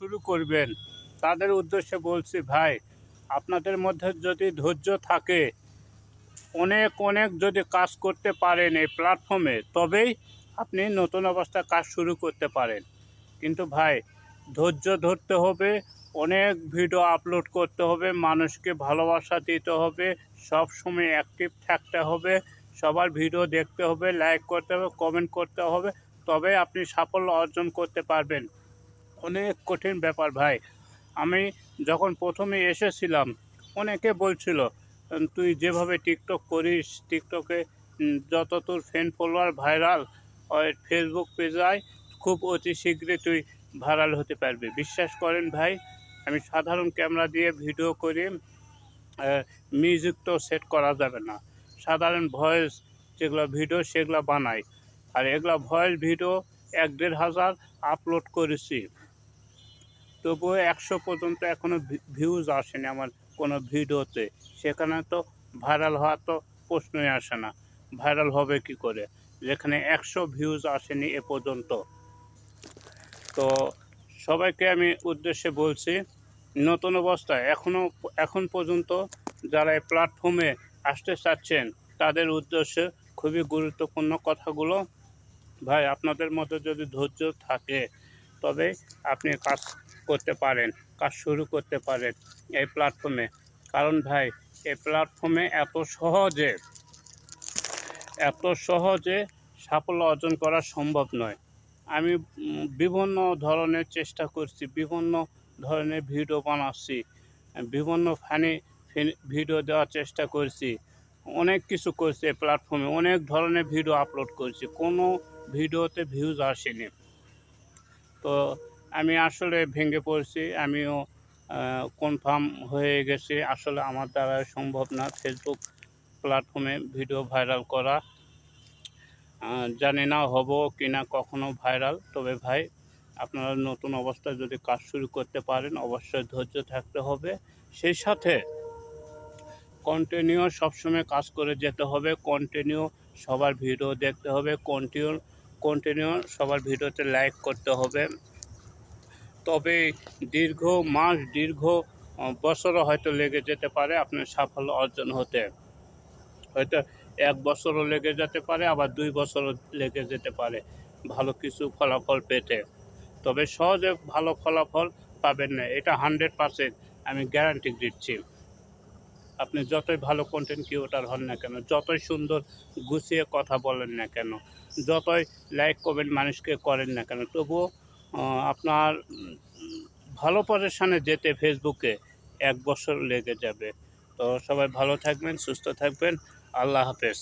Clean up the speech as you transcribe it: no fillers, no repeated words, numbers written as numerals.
শুরু করবেন তাদের উদ্দেশ্যে বলছি, ভাই আপনাদের মধ্যে যদি ধৈর্য থাকে, অনেক অনেক যদি কাজ করতে পারেন এই প্ল্যাটফর্মে, তবেই আপনি নতুন অবস্থায় কাজ শুরু করতে পারেন। কিন্তু ভাই ধৈর্য ধরতে হবে, অনেক ভিডিও আপলোড করতে হবে, মানুষকে ভালোবাসা দিতে হবে, সব সময় অ্যাক্টিভ থাকতে হবে, সবার ভিডিও দেখতে হবে, লাইক করতে হবে, কমেন্ট করতে হবে, তবে আপনি সাফল্য অর্জন করতে পারবেন। অনেক কঠিন ব্যাপার ভাই। আমি যখন প্রথমে এসেছিলাম, অনেকে বলছিল তুই যেভাবে টিকটক করিস, টিকটকে যত তোর ফ্রেন্ড ফলোয়ার ভাইরাল, ফেসবুক পেজে খুব অতি শীঘ্রই তুই ভাইরাল হতে পারবি। বিশ্বাস করেন ভাই, আমি সাধারণ ক্যামেরা দিয়ে ভিডিও করি, মিউজিক তো সেট করা যাবে না, সাধারণ ভয়েস যেগুলো ভিডিও সেগুলো বানাই, আর এগুলো ভয়েস ভিডিও 1-1.5 হাজার আপলোড করেছি, তবুও 100 পর্যন্ত এখনও ভিউজ আসেনি আমার কোনো ভিডিওতে। সেখানে তো ভাইরাল হওয়ার তো প্রশ্নই আসে না। ভাইরাল হবে কি করে যেখানে 100 ভিউজ আসেনি এ পর্যন্ত? তো সবাইকে আমি উদ্দেশ্যে বলছি, নতুন অবস্থায় এখন পর্যন্ত যারা এই প্ল্যাটফর্মে আসতে চাচ্ছেন, তাদের উদ্দেশ্যে খুবই গুরুত্বপূর্ণ কথাগুলো। ভাই আপনাদের মধ্যে যদি ধৈর্য থাকে, তবে আপনি কাজ করতে পারেন, কাজ শুরু করতে পারেন এই প্ল্যাটফর্মে। কারণ ভাই এই প্ল্যাটফর্মে এত সহজে সাফল্য অর্জন করা সম্ভব নয়। আমি বিভিন্ন ধরনের চেষ্টা করছি, বিভিন্ন ধরনের ভিডিও বানাচ্ছি, বিভিন্ন ফানি ভিডিও দেওয়ার চেষ্টা করছি, অনেক কিছু করছি এই প্ল্যাটফর্মে, অনেক ধরনের ভিডিও আপলোড করছি, কোনো ভিডিওতে ভিউজ আসেনি। তো আমি আসলে ভেঙে পড়ছি, আমিও কনফার্ম হয়ে গেছি আসলে আমার দ্বারা সম্ভব না ফেসবুক প্ল্যাটফর্মে ভিডিও ভাইরাল করা। জানি না হব কি না কখনো ভাইরাল, তবে ভাই আপনারা নতুন অবস্থায় যদি কাজ শুরু করতে পারেন, অবশ্যই ধৈর্য থাকতে হবে, সেই সাথে কন্টিনিউ সবসময় কাজ করে যেতে হবে, কন্টিনিউ সবার ভিডিও দেখতে হবে, কন্টিনিউ সবার ভিডিওতে লাইক করতে হবে। তবে দীর্ঘ মাস, দীর্ঘ বছরও হয়তো লেগে যেতে পারে আপনার সাফল্য অর্জন হতে। হয়তো 1 বছরও লেগে যেতে পারে, আবার 2 বছরও লেগে যেতে পারে ভালো কিছু ফলাফল পেতে। তবে সহজে ভালো ফলাফল পাবেন না, এটা 100% আমি গ্যারান্টি দিচ্ছি। আপনি যতই ভালো কন্টেন্ট ক্রিয়েটর হন না কেন, যতই সুন্দর গুছিয়ে কথা বলেন না কেন, যতই লাইক কমেন্ট মানুষকে করেন না কেন, তবুও আপনার ভালো পজিশনে যেতে ফেসবুকে 1 বছর লেগে যাবে। তো সবাই ভালো থাকবেন, সুস্থ থাকবেন। আল্লাহ হাফেজ।